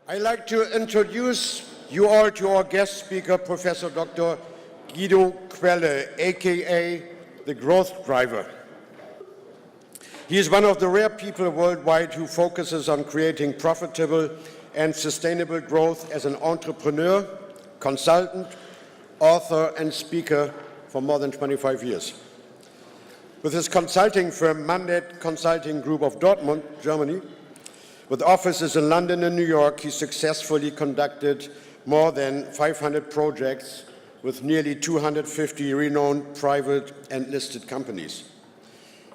I'd like to introduce you all to our guest speaker, Professor Dr. Guido Quelle, aka the growth driver. He is one of the rare people worldwide who focuses on creating profitable and sustainable growth as an entrepreneur, consultant, author, and speaker for more than 25 years. With his consulting firm, Mandate Consulting Group of Dortmund, Germany, with offices in London and New York, he successfully conducted more than 500 projects with nearly 250 renowned private and listed companies.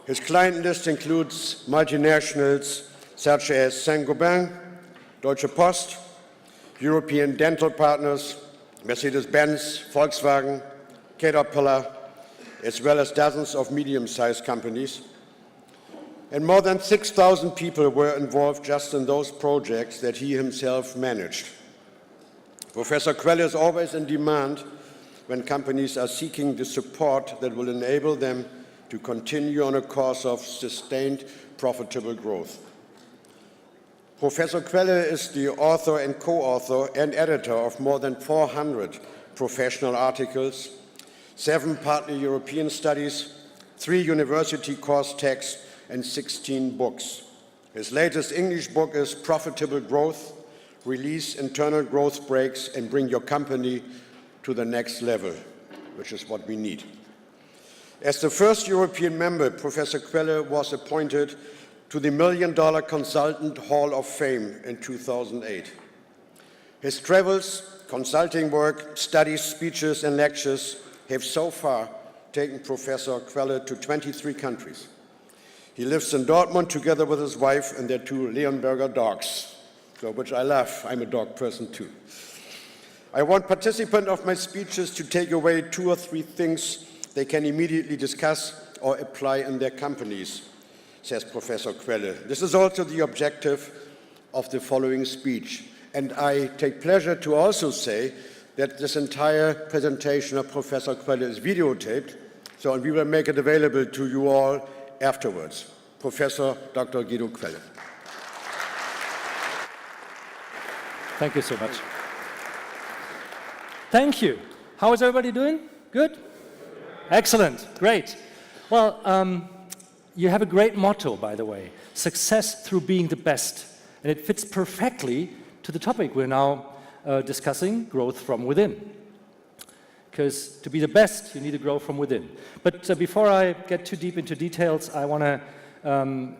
His client list includes multinationals such as Saint-Gobain, Deutsche Post, European Dental Partners, Mercedes-Benz, Volkswagen, Caterpillar, as well as dozens of medium-sized companies. And more than 6,000 people were involved just in those projects that he himself managed. Professor Quelle is always in demand when companies are seeking the support that will enable them to continue on a course of sustained profitable growth. Professor Quelle is the author and co-author and editor of more than 400 professional articles, 7 partly European studies, 3 university course texts, and 16 books. His latest English book is Profitable Growth: Release Internal Growth Breaks and Bring Your Company to the Next Level, which is what we need. As the first European member, Professor Quelle was appointed to the $1 Million Consultant Hall of Fame in 2008. His travels, consulting work, studies, speeches, and lectures have so far taken Professor Quelle to 23 countries. He lives in Dortmund together with his wife and their 2 Leonberger dogs, which I love. I'm a dog person too. I want participants of my speeches to take away 2 or 3 things they can immediately discuss or apply in their companies, says Professor Quelle. This is also the objective of the following speech. And I take pleasure to also say that this entire presentation of Professor Quelle is videotaped, and we will make it available to you all afterwards. Professor Dr. Guido Quelle. Thank you so much. Thank you. How is everybody doing? Good? Excellent. Great. Well, you have a great motto, by the way, success through being the best. And it fits perfectly to the topic we're now discussing, growth from within. Because to be the best, you need to grow from within. But before I get too deep into details, I want to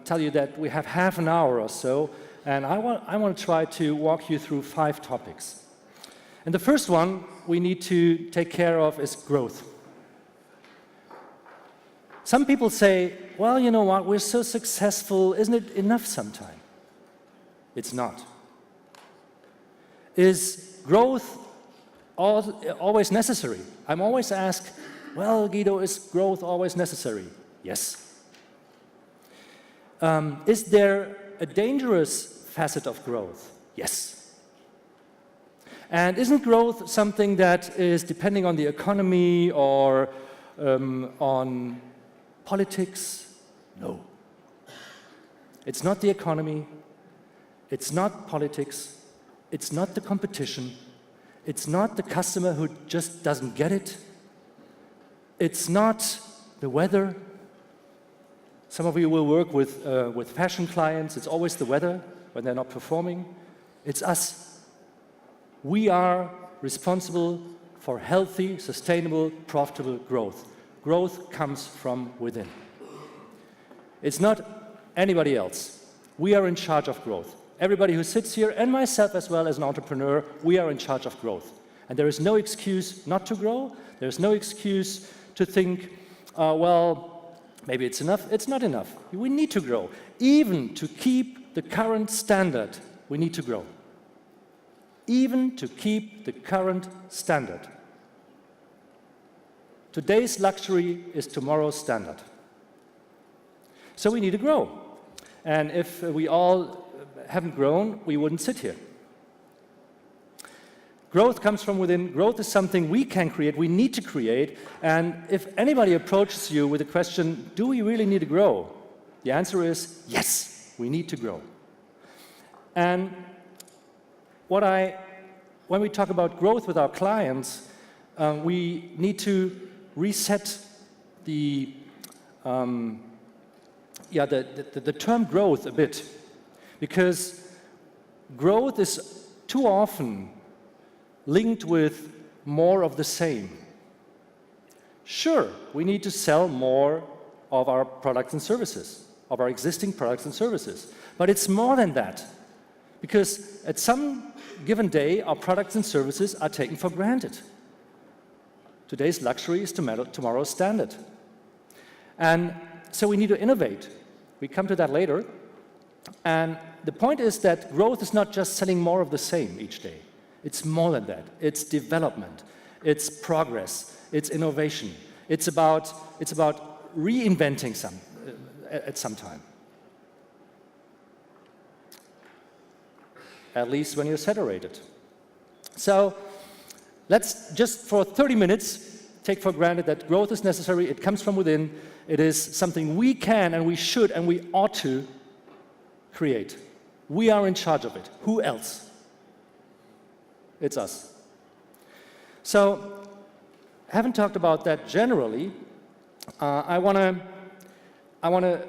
tell you that we have half an hour or so, and I want to try to walk you through 5 topics. And the first one we need to take care of is growth. Some people say, well, you know what, we're so successful, isn't it enough sometime? It's not. Is growth always necessary? I'm always asked, well, Guido, is growth always necessary? Yes. Is there a dangerous facet of growth? Yes. And isn't growth something that is depending on the economy or on politics? No. It's not the economy, it's not politics, it's not the competition, it's not the customer who just doesn't get it, it's not the weather. Some of you will work with fashion clients. It's always the weather when they're not performing. It's us. We are responsible for healthy, sustainable, profitable growth. Growth comes from within. It's not anybody else. We are in charge of growth. Everybody who sits here, and myself as well as an entrepreneur, we are in charge of growth. And there is no excuse not to grow. There's no excuse to think, well, maybe it's enough. It's not enough. We need to grow. Even to keep the current standard, we need to grow. Even to keep the current standard. Today's luxury is tomorrow's standard. So we need to grow. And if we all haven't grown, we wouldn't sit here. Growth comes from within. Growth is something we can create, we need to create. And if anybody approaches you with the question, do we really need to grow? The answer is yes, we need to grow. And when we talk about growth with our clients, we need to reset the term growth a bit, because growth is too often linked with more of the same. Sure, we need to sell more of our products and services, of our existing products and services, but it's more than that, because at some given day, our products and services are taken for granted. Today's luxury is tomorrow's standard. And so we need to innovate. We come to that later. And the point is that growth is not just selling more of the same each day. It's more than that. It's development. It's progress. It's innovation. It's about reinventing at some time. At least when you're saturated. So let's just for 30 minutes take for granted that growth is necessary. It comes from within. It is something we can and we should and we ought to create. We are in charge of it. Who else? It's us. So, haven't talked about that generally. I want to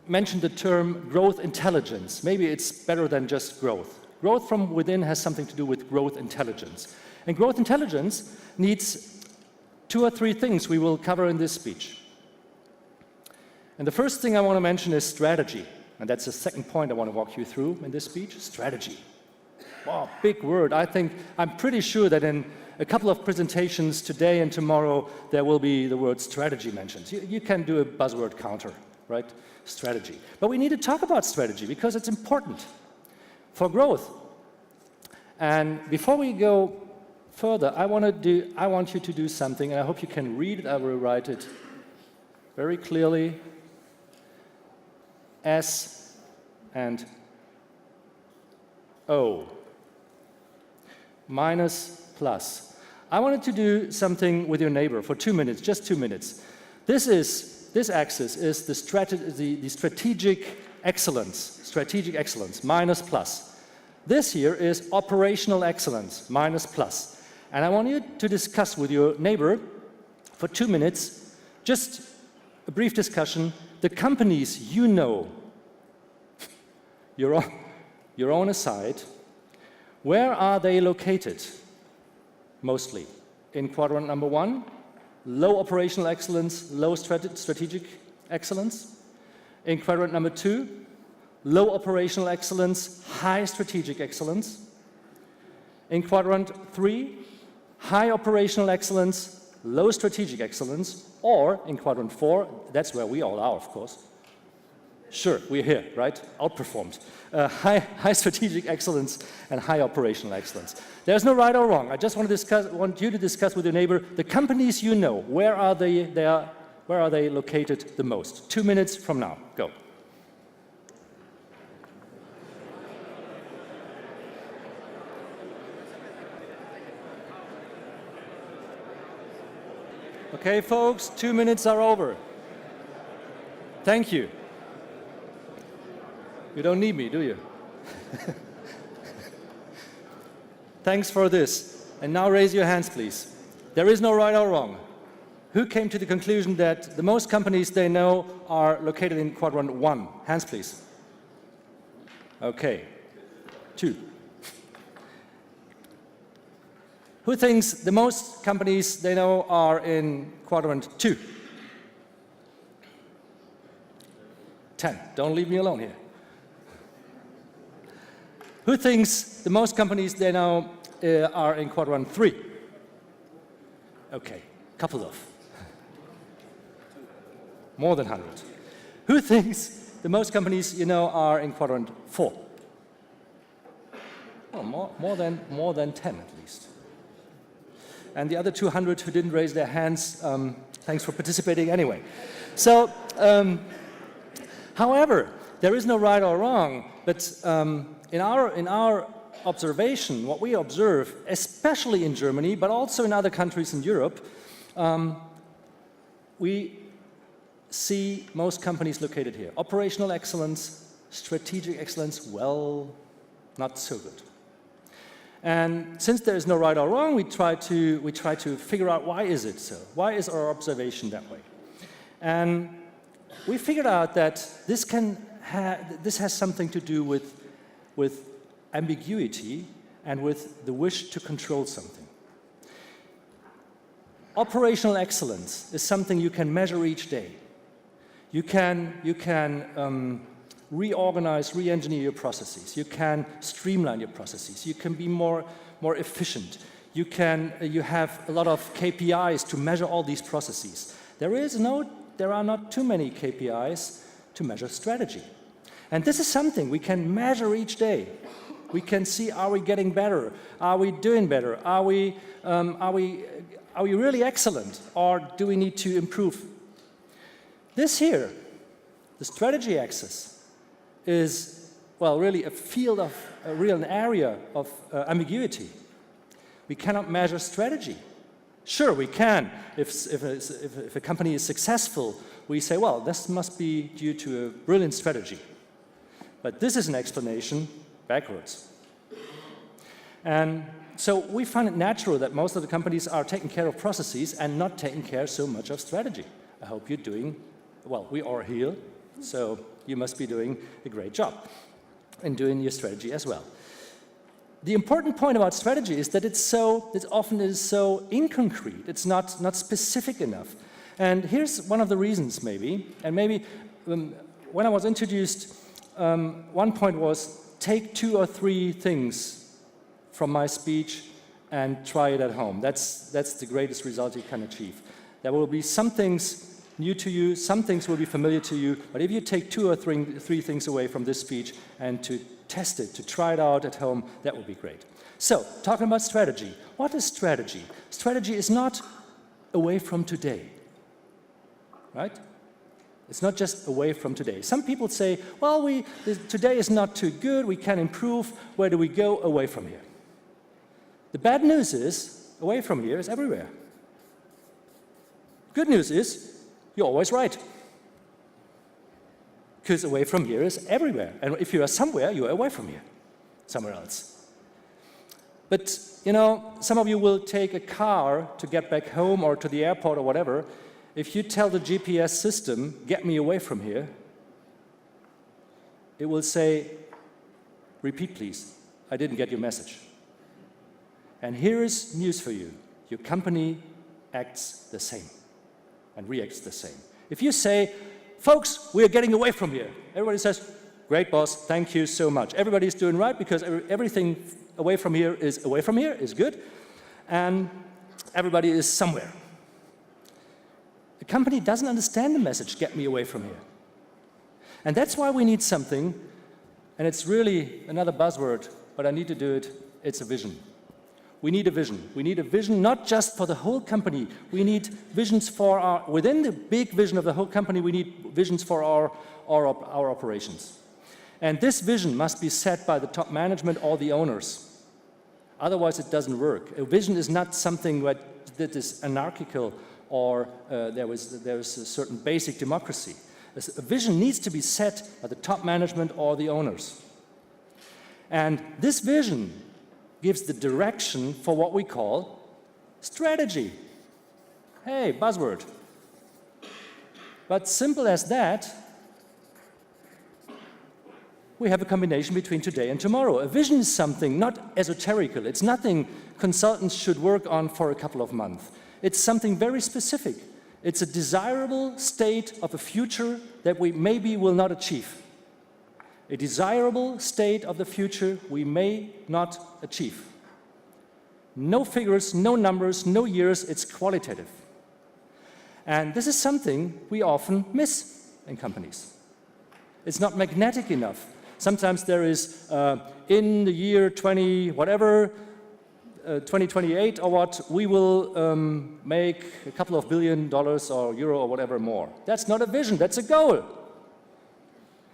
mention the term growth intelligence. Maybe it's better than just growth. Growth from within has something to do with growth intelligence. And growth intelligence needs 2 or 3 things we will cover in this speech. And the first thing I want to mention is strategy. And that's the second point I want to walk you through in this speech, strategy. Wow, big word. I'm pretty sure that in a couple of presentations today and tomorrow, there will be the word strategy mentioned. You can do a buzzword counter, right? Strategy. But we need to talk about strategy because it's important for growth. And before we go further, I want you to do something, and I hope you can read it. I will write it very clearly. S and O. Minus, plus. I wanted to do something with your neighbor for 2 minutes, just 2 minutes. This axis is the strategic excellence, minus, plus. This here is operational excellence, minus, plus. And I want you to discuss with your neighbor for 2 minutes, just a brief discussion, the companies you know, your own aside, where are they located? Mostly. In quadrant number 1, low operational excellence, low strategic excellence. In quadrant number 2, low operational excellence, high strategic excellence. In quadrant 3, high operational excellence, low strategic excellence. Or in quadrant 4, that's where we all are, of course. Sure, we're here, right? Outperformed. High strategic excellence and high operational excellence. There's no right or wrong. I just want you to discuss with your neighbor the companies you know. Where are they located the most? 2 minutes from now. Go. Okay, folks, 2 minutes are over. Thank you. You don't need me, do you? Thanks for this. And now raise your hands, please. There is no right or wrong. Who came to the conclusion that the most companies they know are located in quadrant 1? Hands, please. Okay. 2. Who thinks the most companies they know are in quadrant 2? 10. Don't leave me alone here. Who thinks the most companies they know are in quadrant 3? Okay, couple of. More than 100. Who thinks the most companies you know are in quadrant 4? Oh, more than 10 at least. And the other 200 who didn't raise their hands, thanks for participating anyway. So, however, there is no right or wrong, but in our observation, what we observe, especially in Germany, but also in other countries in Europe, we see most companies located here. Operational excellence, strategic excellence, well, not so good. And since there is no right or wrong, we try to figure out why is it so? Why is our observation that way? And we figured out that this has something to do with ambiguity and with the wish to control something. Operational excellence is something you can measure each day. You can reorganize, re-engineer your processes. You can streamline your processes. You can be more efficient. You have a lot of KPIs to measure all these processes. There are not too many KPIs to measure strategy. And this is something we can measure each day. We can see, are we getting better? Are we doing better? Are we really excellent? Or do we need to improve? This here, the strategy axis, is, well, really an area of ambiguity. We cannot measure strategy. Sure, we can. If a company is successful, we say, well, this must be due to a brilliant strategy. But this is an explanation backwards. And so we find it natural that most of the companies are taking care of processes and not taking care so much of strategy. I hope you're doing, well, we are here, so you must be doing a great job in doing your strategy as well. The important point about strategy is that it often is so inconcrete. It's not specific enough. And here's one of the reasons, maybe. And maybe when I was introduced, one point was take 2 or 3 things from my speech and try it at home. That's the greatest result you can achieve. There will be some things new to you, some things will be familiar to you, but if you take 2 or 3 things away from this speech and to test it, to try it out at home, that would be great. So, talking about strategy. What is strategy? Strategy is not away from today, right? It's not just away from today. Some people say, well, today is not too good, we can improve. Where do we go? Away from here. The bad news is, away from here is everywhere. Good news is, you're always right. Because away from here is everywhere. And if you are somewhere, you are away from here, somewhere else. But, you know, some of you will take a car to get back home or to the airport or whatever. If you tell the GPS system, get me away from here, it will say, repeat please, I didn't get your message. And here is news for you. Your company acts the same and reacts the same. If you say, folks, we're getting away from here, everybody says, great boss, thank you so much. Everybody's doing right because everything away from here is good, and everybody is somewhere. The company doesn't understand the message, get me away from here. And that's why we need something, and it's really another buzzword, but I need to do it, it's a vision. We need a vision. We need a vision not just for the whole company. We need visions for within the big vision of the whole company, we need visions for our operations. And this vision must be set by the top management or the owners. Otherwise, it doesn't work. A vision is not something that is anarchical or there is a certain basic democracy. A vision needs to be set by the top management or the owners. And this vision gives the direction for what we call strategy. Hey, buzzword. But simple as that, we have a combination between today and tomorrow. A vision is something not esoterical. It's nothing consultants should work on for a couple of months. It's something very specific. It's a desirable state of a future that we maybe will not achieve. A desirable state of the future we may not achieve. No figures, no numbers, no years, it's qualitative. And this is something we often miss in companies. It's not magnetic enough. Sometimes there is, in the year 2028 or what, we will make a couple of $1 billion or euro or whatever more. That's not a vision, that's a goal.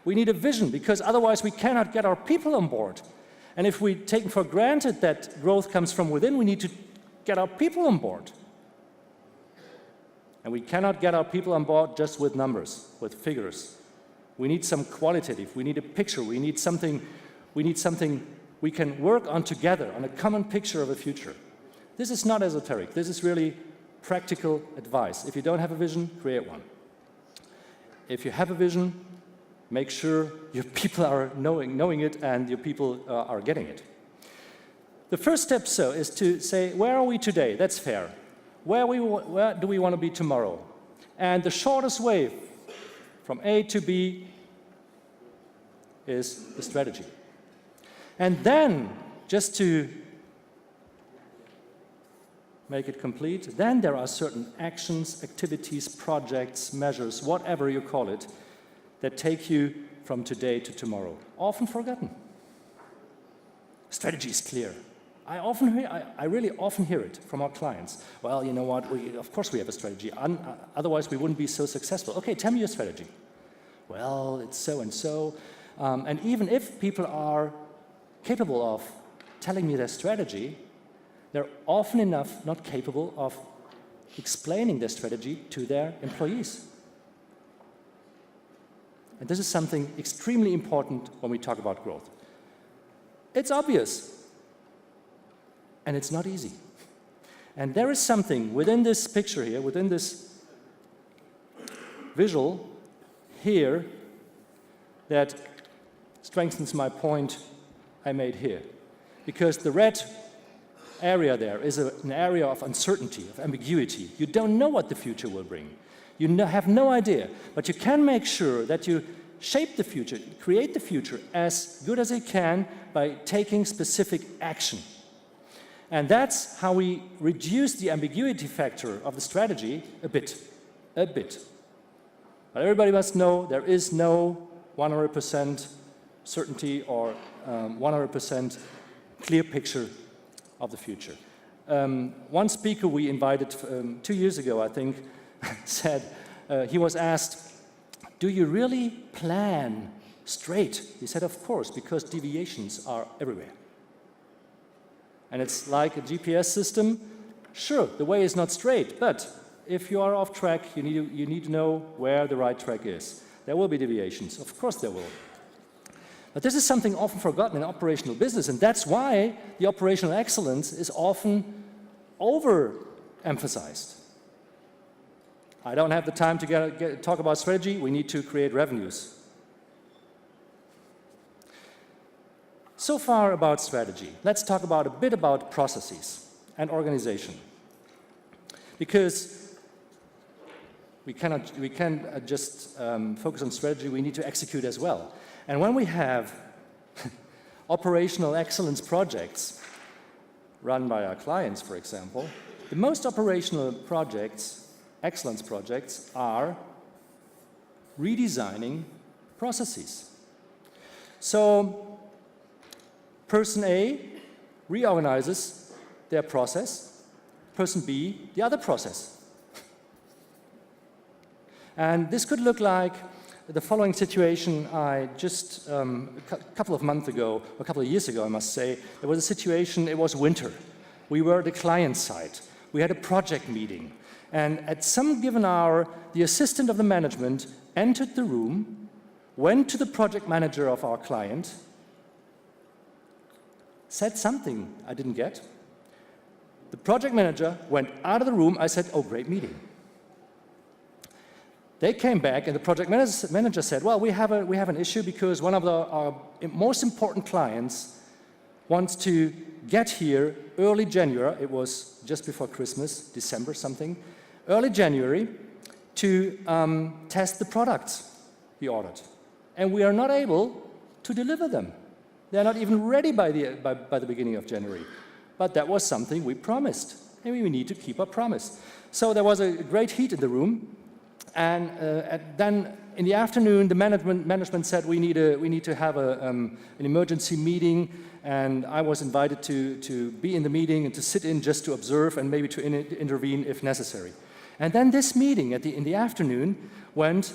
We need a vision because otherwise we cannot get our people on board. And if we take for granted that growth comes from within, we need to get our people on board. And we cannot get our people on board just with numbers, with figures. We need some qualitative, we need a picture, we need something we can work on together on a common picture of a future. This is not esoteric. This is really practical advice. If you don't have a vision, create one. If you have a vision, make sure your people are knowing it and your people are getting it. The first step, so, is to say, where are we today? That's fair. Where do we want to be tomorrow? And the shortest way from A to B is the strategy. And then, just to make it complete, then there are certain actions, activities, projects, measures, whatever you call it, that take you from today to tomorrow. Often forgotten. Strategy is clear. I really often hear it from our clients. Well, you know what, of course we have a strategy, otherwise we wouldn't be so successful. Okay, tell me your strategy. Well, it's so and so. And even if people are capable of telling me their strategy, they're often enough not capable of explaining their strategy to their employees. And this is something extremely important when we talk about growth. It's obvious, and it's not easy. And there is something within this picture here, within this visual here, that strengthens my point I made here. Because the red area there is an area of uncertainty, of ambiguity. You don't know what the future will bring. You have no idea, but you can make sure that you shape the future, create the future as good as you can by taking specific action. And that's how we reduce the ambiguity factor of the strategy a bit. But everybody must know there is no 100% certainty or 100% clear picture of the future. One speaker we invited 2 years ago, I think, said, he was asked, do you really plan straight? He said, of course, because deviations are everywhere. And it's like a GPS system. Sure, the way is not straight, but if you are off track, you need to know where the right track is. There will be deviations. Of course there will. But this is something often forgotten in operational business, and that's why the operational excellence is often overemphasized. I don't have the time to talk about strategy. We need to create revenues. So far about strategy. Let's talk a bit about processes and organization. Because we can't just focus on strategy, we need to execute as well. And when we have operational excellence projects run by our clients, for example, the most operational projects, excellence projects, are redesigning processes. So person A reorganizes their process, person B the other process. And this could look like the following situation. I just, a couple of months ago, a couple of years ago, I must say, there was a situation, it was winter. We were at the client site. We had a project meeting. And at some given hour, the assistant of the management entered the room, went to the project manager of our client, said something I didn't get. The project manager went out of the room. I said, oh, great meeting. They came back, and the project manager said, well, we have an issue because one of our most important clients wants to get here early January. It was just before Christmas, December something, early January, to test the products he ordered. And we are not able to deliver them. They're not even ready by the beginning of January. But that was something we promised, and we need to keep our promise. So there was a great heat in the room. And then in the afternoon, the management said we need to have an emergency meeting, and I was invited to be in the meeting and to sit in just to observe and maybe to intervene if necessary. And then this meeting in the afternoon went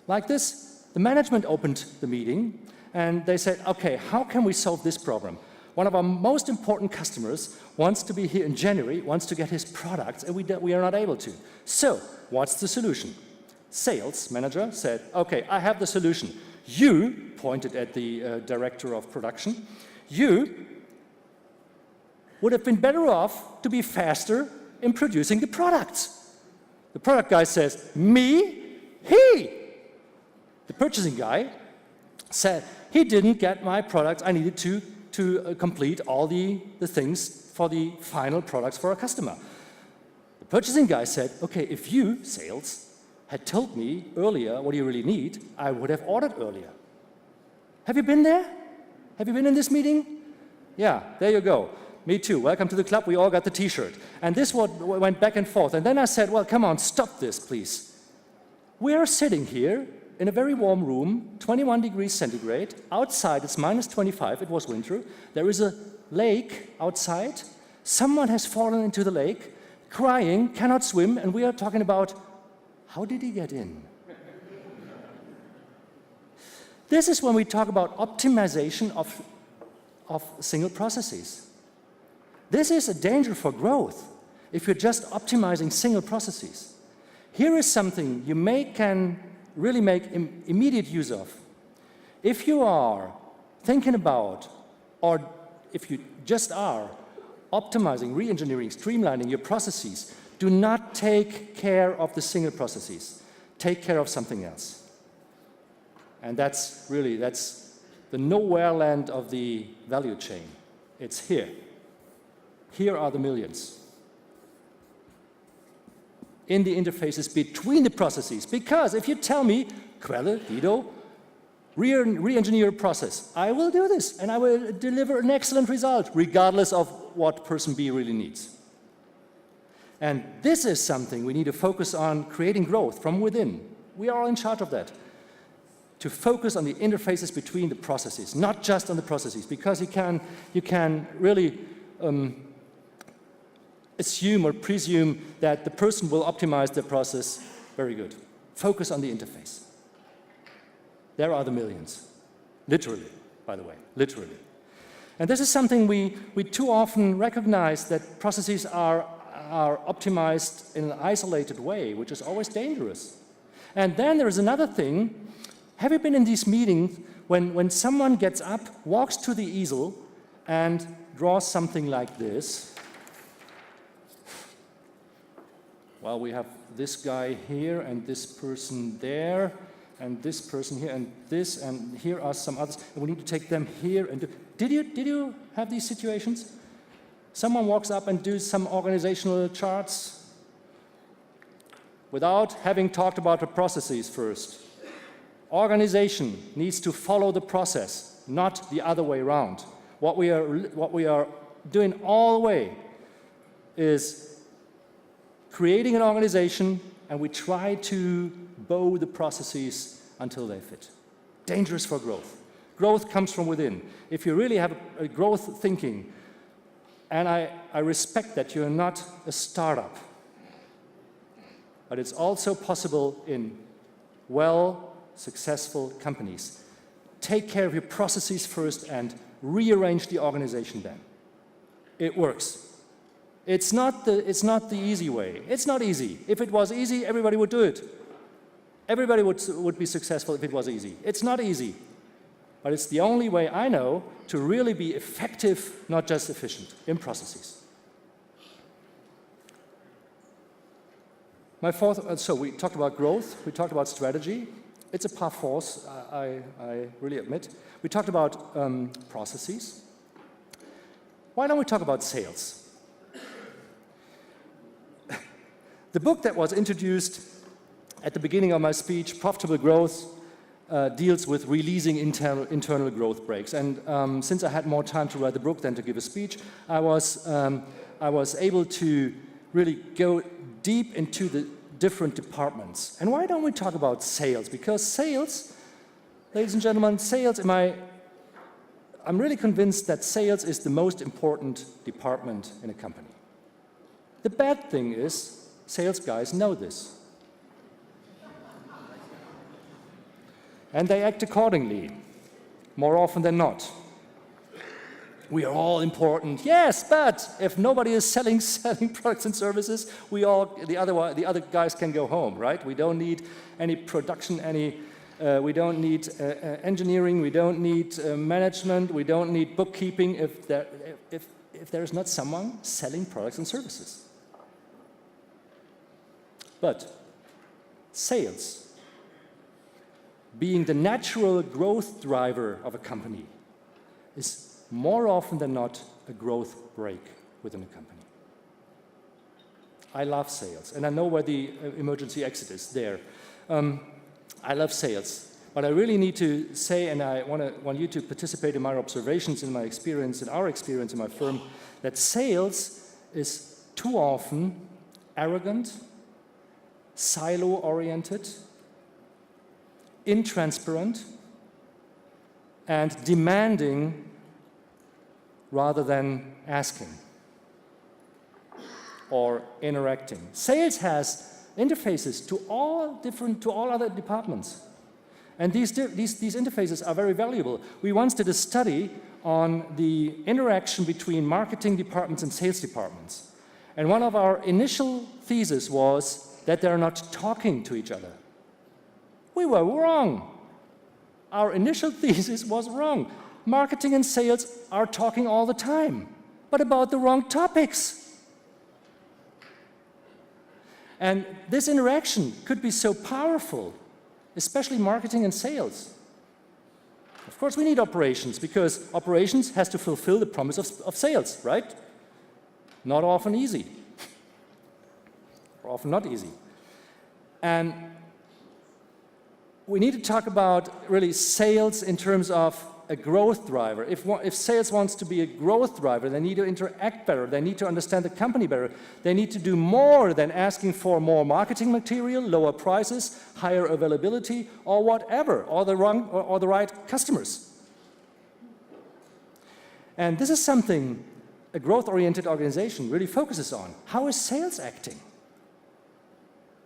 like this. The management opened the meeting, and they said, okay, how can we solve this problem? One of our most important customers wants to be here in January, wants to get his products, and we are not able to. So, what's the solution? Sales manager said, okay, I have the solution. You, pointed at the director of production, You would have been better off to be faster in producing the products. The product guy says, me? He. The purchasing guy said he didn't get my products. I needed to complete all the things for the final products for a customer. The purchasing guy said, okay, if you, sales, had told me earlier what you really need, I would have ordered earlier. Have you been there? Have you been in this meeting? Yeah, there you go. Me too. Welcome to the club. We all got the T-shirt. And this went back and forth. And then I said, well, come on, stop this, please. We are sitting here in a very warm room, 21 degrees centigrade. Outside, it's minus 25. It was winter. There is a lake outside. Someone has fallen into the lake, crying, cannot swim, and we are talking about, how did he get in? This is when we talk about optimization of single processes. This is a danger for growth if you're just optimizing single processes. Here is something you can really make immediate use of. If you are thinking about, or if you just are optimizing, re-engineering, streamlining your processes, do not take care of the single processes. Take care of something else. And that's the nowhere land of the value chain. It's here. Here are the millions. In the interfaces between the processes. Because if you tell me, Quelle, Guido, re-engineer a process, I will do this and I will deliver an excellent result, regardless of what person B really needs. And this is something we need to focus on, creating growth from within. We are all in charge of that. To focus on the interfaces between the processes, not just on the processes, because you can really assume or presume that the person will optimize the process. Very good. Focus on the interface. There are the millions. Literally, by the way, literally. And this is something we too often recognize, that processes are optimized in an isolated way, which is always dangerous. And then there is another thing. Have you been in these meetings when someone gets up, walks to the easel, and draws something like this? Well, we have this guy here, and this person there, and this person here, and this, and here are some others, and we need to take them here. And did you have these situations? Someone walks up and does some organizational charts without having talked about the processes first. Organization needs to follow the process, not the other way around. What we are doing all the way is creating an organization, and we try to bow the processes until they fit. Dangerous for growth. Growth comes from within. If you really have a growth thinking, and I respect that you're not a startup, but it's also possible in successful companies. Take care of your processes first and rearrange the organization then. It works. It's not the easy way. It's not easy. If it was easy, everybody would do it. Everybody would be successful if it was easy. It's not easy. But it's the only way I know to really be effective, not just efficient, in processes. My fourth, so we talked about growth, we talked about strategy. It's a par force, I really admit. We talked about processes. Why don't we talk about sales? The book that was introduced at the beginning of my speech, Profitable Growth, deals with releasing internal growth breaks. And since I had more time to write the book than to give a speech, I was able to really go deep into the different departments. And why don't we talk about sales? Because sales, ladies and gentlemen, I'm really convinced that sales is the most important department in a company. The bad thing is, sales guys know this. And they act accordingly, more often than not. We are all important, yes, but if nobody is selling products and services, the other guys can go home, right? We don't need any production, any we don't need engineering, we don't need management, we don't need bookkeeping if there is not someone selling products and services. But sales, being the natural growth driver of a company, is more often than not a growth break within a company. I love sales, and I know where the emergency exit is, there. I love sales, but I really need to say, and I want you to participate in my observations, in my experience, in our experience in my firm, that sales is too often arrogant, silo-oriented, intransparent, and demanding rather than asking or interacting. Sales has interfaces to all other departments. And these interfaces are very valuable. We once did a study on the interaction between marketing departments and sales departments. And one of our initial theses was that they're not talking to each other. We were wrong. Our initial thesis was wrong. Marketing and sales are talking all the time, but about the wrong topics. And this interaction could be so powerful, especially marketing and sales. Of course, we need operations, because operations has to fulfill the promise of sales, right? Not often easy. Or often not easy. And we need to talk about really sales in terms of a growth driver. If sales wants to be a growth driver, they need to interact better, they need to understand the company better, they need to do more than asking for more marketing material, lower prices, higher availability, or whatever, or the right customers. And this is something a growth-oriented organization really focuses on. How is sales acting?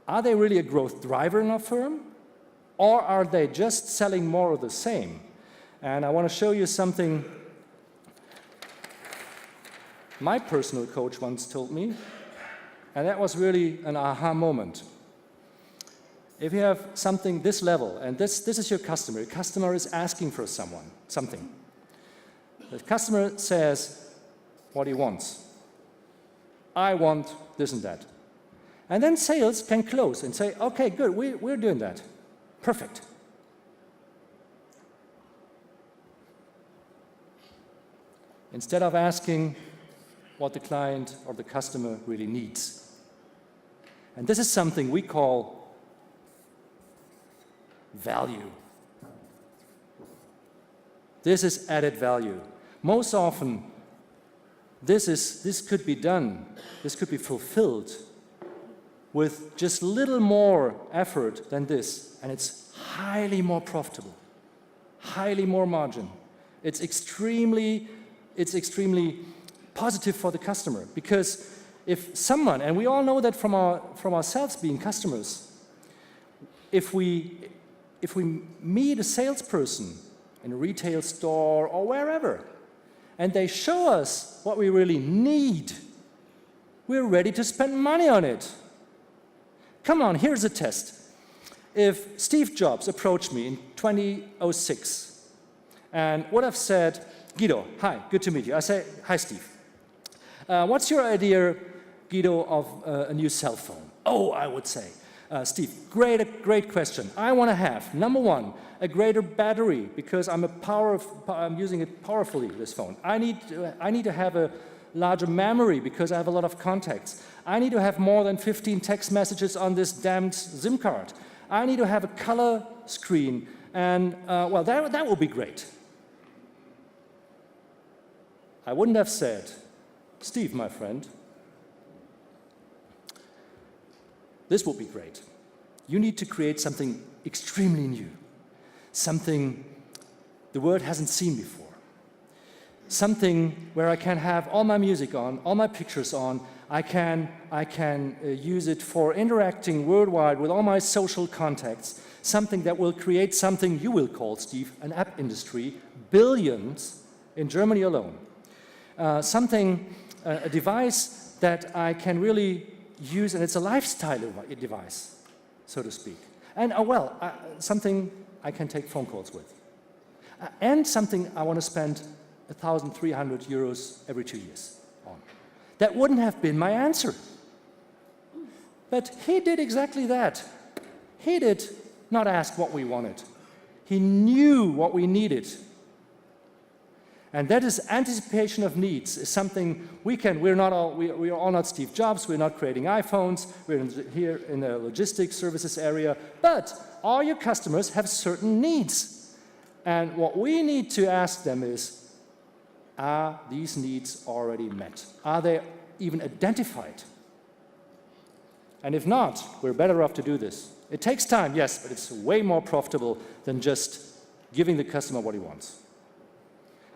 Are they really a growth driver in our firm? Or are they just selling more of the same? And I want to show you something my personal coach once told me, and that was really an aha moment. If you have something this level, and this is your customer is asking for something. The customer says what he wants. I want this and that. And then sales can close and say, okay, good, we're doing that. Perfect. Instead of asking what the client or the customer really needs. And this is something we call value. This is added value. Most often, this could be done, this could be fulfilled with just little more effort than this, and it's highly more profitable, highly more margin. It's extremely positive for the customer, because if someone, and we all know that from ourselves being customers, if we meet a salesperson in a retail store or wherever, and they show us what we really need, we're ready to spend money on it. Come on, here's a test. If Steve Jobs approached me in 2006 and would have said, Guido, hi, good to meet you. I say, hi, Steve. What's your idea, Guido, of a new cell phone? Oh, I would say, Steve, great question. I want to have, number one, a greater battery, because I'm using it powerfully, this phone. I need to have a larger memory, because I have a lot of contacts. I need to have more than 15 text messages on this damned SIM card. I need to have a color screen, and well, that would be great. I wouldn't have said, Steve, my friend, this would be great. You need to create something extremely new, something the world hasn't seen before, something where I can have all my music on, all my pictures on. I can use it for interacting worldwide with all my social contacts, something that will create something you will call, Steve, an app industry, billions in Germany alone. A device that I can really use, and it's a lifestyle device, so to speak. And something I can take phone calls with. And something I want to spend 1,300 euros every 2 years on. That wouldn't have been my answer. But he did exactly that. He did not ask what we wanted. He knew what we needed. And that is anticipation of needs, is something we are all not Steve Jobs, we're not creating iPhones, we're here in the logistics services area, but all your customers have certain needs. And what we need to ask them is, are these needs already met? Are they even identified? And if not, we're better off to do this. It takes time, yes, but it's way more profitable than just giving the customer what he wants.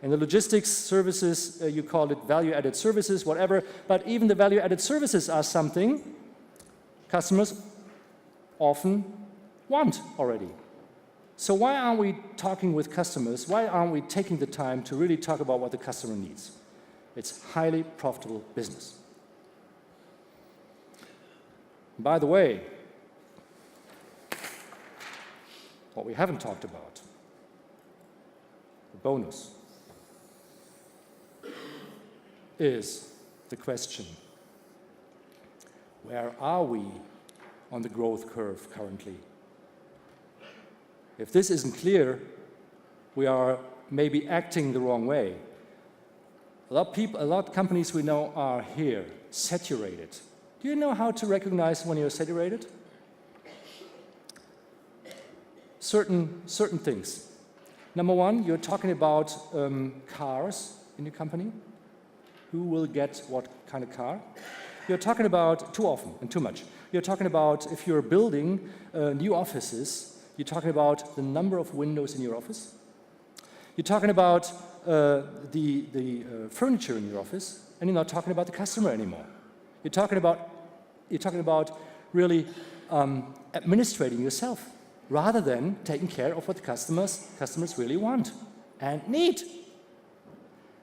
In the logistics services, you call it value-added services, whatever, but even the value-added services are something customers often want already. So why aren't we talking with customers? Why aren't we taking the time to really talk about what the customer needs? It's highly profitable business. By the way, what we haven't talked about, the bonus, is the question, where are we on the growth curve currently? If this isn't clear, we are maybe acting the wrong way. A lot of companies we know are here, saturated. Do you know how to recognize when you're saturated? Certain things. Number one, you're talking about cars in your company. Who will get what kind of car? You're talking about, too often and too much, you're talking about if you're building new offices, you're talking about the number of windows in your office. You're talking about the furniture in your office, and you're not talking about the customer anymore. You're talking about really administrating yourself, rather than taking care of what the customers really want and need.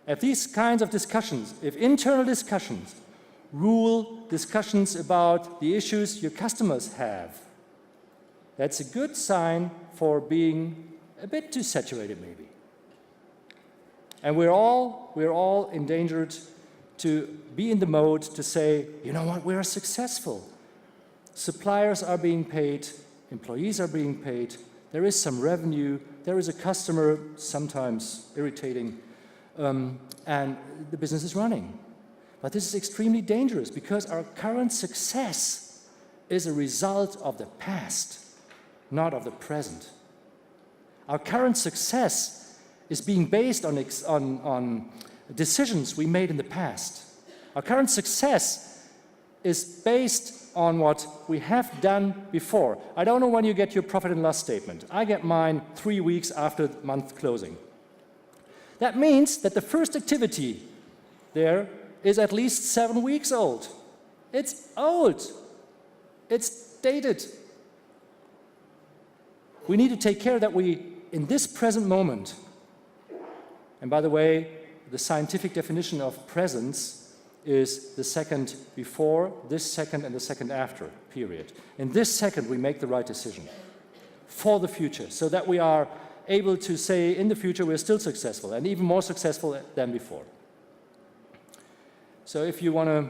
If these kinds of discussions, if internal discussions rule discussions about the issues your customers have, that's a good sign for being a bit too saturated, maybe. And we're all endangered to be in the mode to say, you know what, we're successful. Suppliers are being paid, employees are being paid, there is some revenue, there is a customer, sometimes irritating, and the business is running. But this is extremely dangerous because our current success is a result of the past, not of the present. Our current success is being based on decisions we made in the past. Our current success is based on what we have done before. I don't know when you get your profit and loss statement. I get mine 3 weeks after month closing. That means that the first activity there is at least 7 weeks old. It's old. It's dated. We need to take care that we, in this present moment, and by the way, the scientific definition of presence is the second before, this second, and the second after, period. In this second, we make the right decision for the future, so that we are able to say in the future we're still successful, and even more successful than before. So if you want to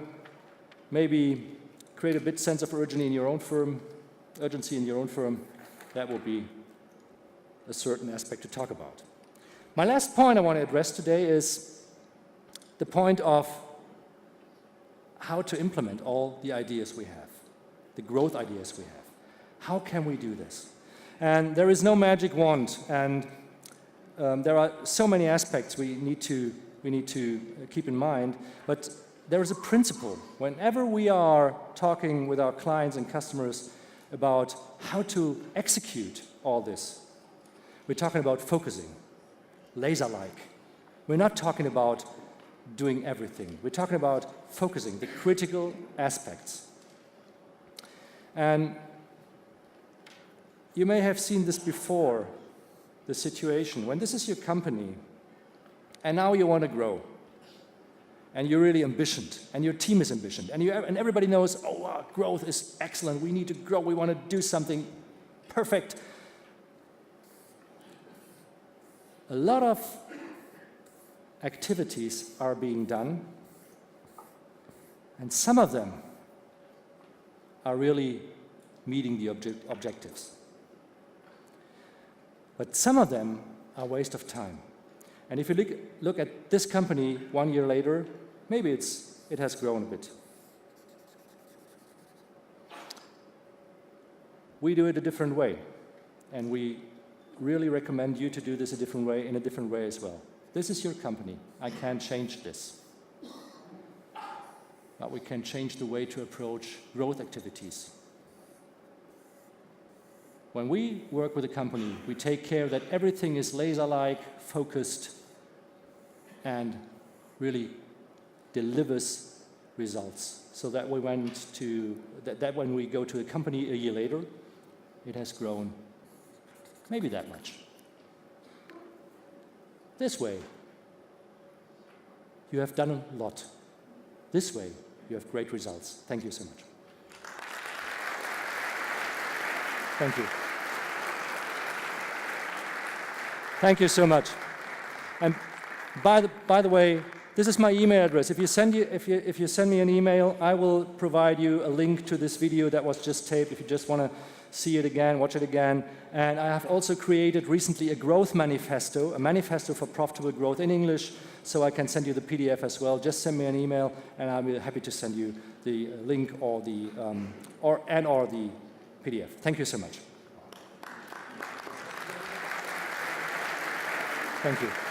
maybe create a bit sense of urgency in your own firm, that will be a certain aspect to talk about. My last point I want to address today is the point of how to implement all the ideas we have, the growth ideas we have. How can we do this? And there is no magic wand, and there are so many aspects we need to keep in mind, but there is a principle. Whenever we are talking with our clients and customers about how to execute all this, we're talking about focusing, laser-like. We're not talking about doing everything. We're talking about focusing, the critical aspects. And you may have seen this before, the situation. When this is your company, and now you want to grow, and you're really ambitioned, and your team is ambitioned, and everybody knows, oh, wow, growth is excellent, we need to grow, we want to do something perfect. a lot of activities are being done, and some of them are really meeting the objectives. But some of them are a waste of time. And if you look at this company 1 year later, maybe it has grown a bit. We do it a different way, and we really recommend you to do this in a different way as well. This is your company. I can't change this. But we can change the way to approach growth activities. When we work with a company, we take care that everything is laser-like, focused, and really delivers results. So that when we go to a company a year later, it has grown maybe that much. This way, you have done a lot. This way, you have great results. Thank you so much. Thank you. Thank you so much. And by the way, this is my email address. If you send me an email, I will provide you a link to this video that was just taped if you just want to see it again, watch it again. And I have also created recently a growth manifesto, a manifesto for profitable growth in English, so I can send you the PDF as well. Just send me an email, and I'll be happy to send you the link or the PDF. Thank you so much. Thank you.